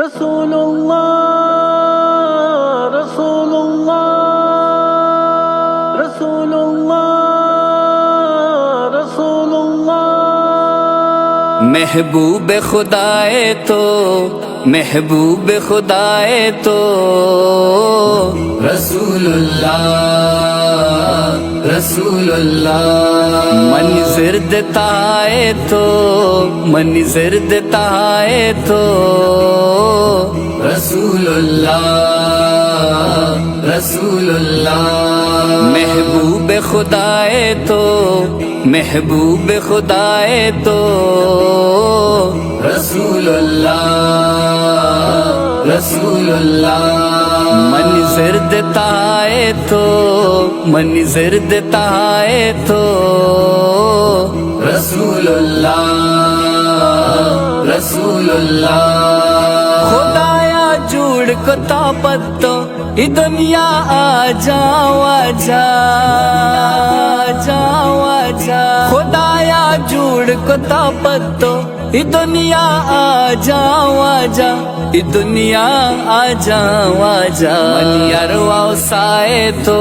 رسول اللہ رسول اللہ رسول اللہ رسول اللہ محبوب خدائے تو محبوب خدائے تو رسول اللہ رسول اللہ منظر دیتا ہے تو منظر دیتا ہے تو رسول اللہ رسول اللہ محبوب خدائے تو محبوب خدائے تو رسول اللہ رسول اللہ منظر دیتا ہے تو منظر دیتا ہے تو رسول اللہ رسول اللہ خدایا جوڑ کو تابتو ای دنیا آجا خدایا جوڑ کو تابتو ای دنیا آجا ای دنیا آجا من یارواو سائے تو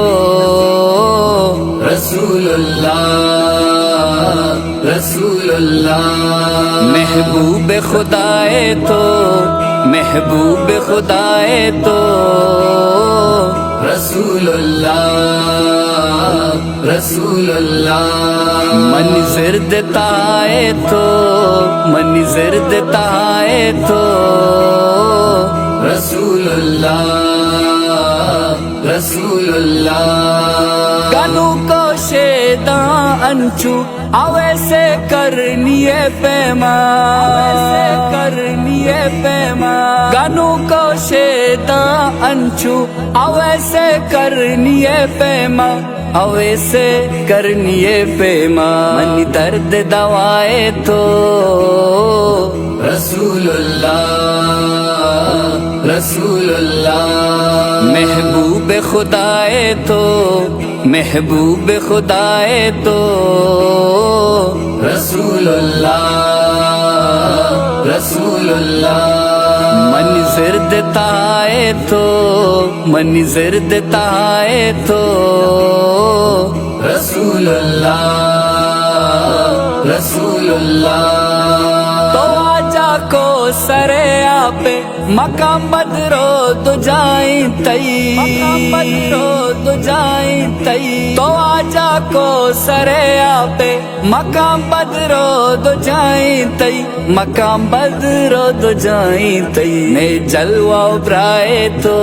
رسول اللہ رسول اللہ محبوب خدائے تو محبوب خدائے تو رسول اللہ رسول اللہ منظر دیتا ہے تو منظر دیتا ہے تو رسول اللہ رسول اللہ گانو کو شیداں انچو اویسے کرنی پیما گانو کو شیداں انچو اویسے کرنی پیما اویسے کرنی پیما منی درد دوائے تو رسول اللہ رسول اللہ محبوب خدائے تو محبوب خدائے تو رسول اللہ رسول اللہ منظر دیتا ہے تو منظر دیتا ہے تو رسول اللہ رسول اللہ تو آجا کو سرے آپے مقام بدرو تو جائیں تئی تو آجا کو سرے آپے مقام بدرو تو جائیں تئی مقام بدرو تو جائیں تئی نے جلوہ برائے تو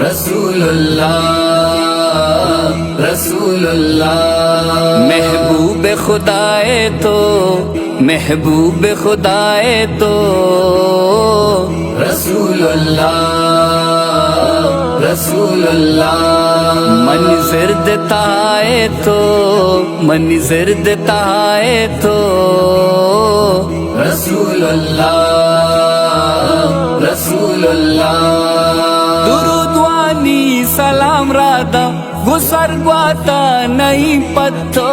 رسول اللہ رسول اللہ محبوب خدائے تو محبوب خدائے تو رسول اللہ رسول اللہ منظر دیتا ہے تو منظر دیتا ہے تو رسول اللہ رسول اللہ درود وانی سلام رادا گسر گواتا نہیں پتو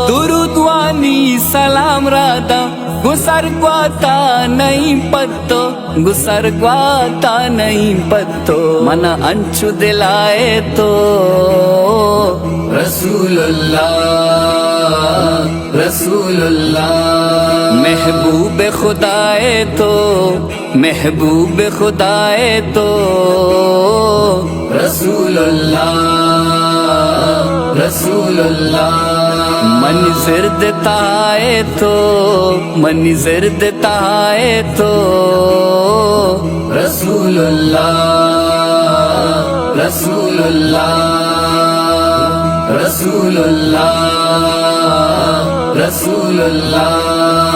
درود وانی سلام رادا گسر گواتا نہیں پتو گسر گواتا نہیں پتو من انچو دلائے تو رسول اللہ رسول اللہ محبوب خدائے تو محبوب خدائے تو رسول اللہ رسول اللہ منظر دیتا ہے تو منظر دیتا ہے تو رسول اللہ رسول اللہ رسول اللہ رسول اللہ